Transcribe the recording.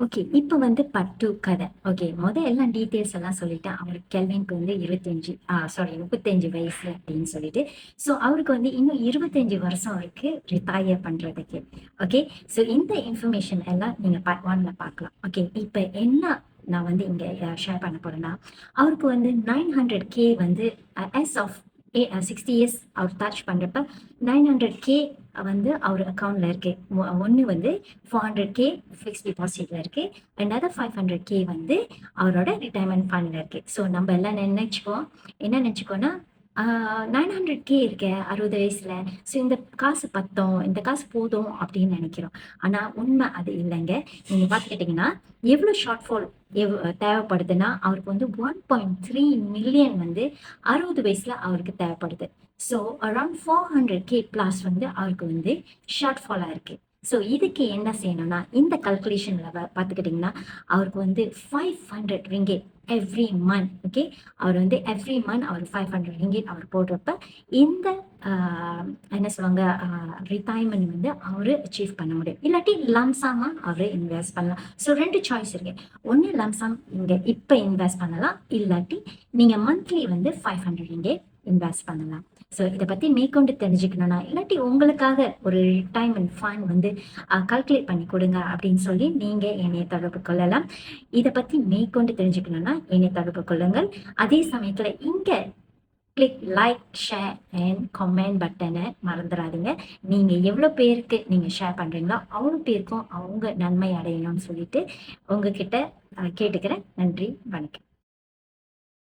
Okay. இப்ப வந்து part 2 கதை. ஓகே. எல்லாம் டீட்டெயில்ஸ் எல்லாம் சொல்லிட்டேன். அவருக்கு கெல்வின்க்கு வந்து 25 சாரி 35 வயசு அப்படின்னு சொல்லிட்டு. ஸோ அவருக்கு வந்து இன்னும் 25 வருஷம் இருக்கு ரிட்டயர் பண்றதுக்கு. ஓகே. ஸோ இந்த இன்ஃபர்மேஷன் எல்லாம் நீங்க பார்ட் 1ல பார்க்கலாம். ஓகே. இப்ப என்ன நான் வந்து இங்க ஷேர் பண்ண போறேன்னா, அவருக்கு வந்து 900K வந்து ஆஸ் ஆஃப் 60 இயர்ஸ் அவர் டச் பண்றப்ப 900K வந்து அவர் அக்கவுண்ட்ல இருக்கு. ஒண்ணு வந்து 400K ஃபிக்ஸ் டிபாசிட்ல இருக்கு. another 500K வந்து அவரோட ரிட்டையர்மெண்ட் ஃபண்ட்ல இருக்கு. ஸோ நம்ம எல்லாம் என்ன நினைச்சுக்கோன்னா 900K இருக்கே 60 வயசுல. ஸோ இந்த காசு பத்தோம், இந்த காசு போதும் அப்படின்னு நினைக்கிறோம். ஆனா உண்மை அது இல்லைங்க. நீங்க பார்த்துக்கிட்டீங்கன்னா எவ்வளோ ஷார்ட் ஃபால் தேவைப்படுதுன்னா அவருக்கு வந்து 1.3 மில்லியன் வந்து 60 வயசுல அவருக்கு தேவைப்படுது. ஸோ அரௌண்ட் 400K பிளஸ் வந்து அவருக்கு வந்து ஷார்ட் ஃபாலாக இருக்கு. ஸோ இதுக்கு என்ன செய்யணும்னா இந்த கல்குலேஷன்ல பார்த்துக்கிட்டிங்கன்னா அவருக்கு வந்து 500 ரிங்கெட் எவ்ரி மந்த். ஓகே. அவர் வந்து எவ்ரி மந்த் அவர் 500 ரிங்கெட் அவர் போடுறப்ப இந்த என்ன சொல்லுவாங்க ரிட்டையர்மெண்ட் வந்து அவரு அச்சீவ் பண்ண முடியும். இல்லாட்டி லம்சாமா அவரு இன்வெஸ்ட் பண்ணலாம். ஸோ 2 சாய்ஸ் இருக்கு. ஒன்று லம்சாம் இங்க இப்போ இன்வெஸ்ட் பண்ணலாம், இல்லாட்டி நீங்க மந்த்லி வந்து 500 ரிங்கெட் இன்வெஸ்ட் பண்ணலாம். ஸோ இதை பற்றி மேற்கொண்டு தெரிஞ்சுக்கணும்னா இல்லாட்டி உங்களுக்காக ஒரு ரிட்டையர்மெண்ட் ஃபண்ட் வந்து கால்குலேட் பண்ணி கொடுங்க அப்படின்னு சொல்லி நீங்கள் என்னை தொடர்பு கொள்ளலாம். இதை பற்றி மேற்கொண்டு தெரிஞ்சுக்கணும்னா என்னை தொடர்பு கொள்ளுங்கள். அதே சமயத்தில் இங்கே click like share and comment பட்டனை மறந்துடாதீங்க. நீங்கள் எவ்வளோ பேருக்கு நீங்கள் ஷேர் பண்ணுறீங்களோ அவ்வளோ பேருக்கும் அவங்க நன்மை அடையணும்னு சொல்லிட்டு உங்ககிட்ட கேட்டுக்கிறேன். நன்றி, வணக்கம்.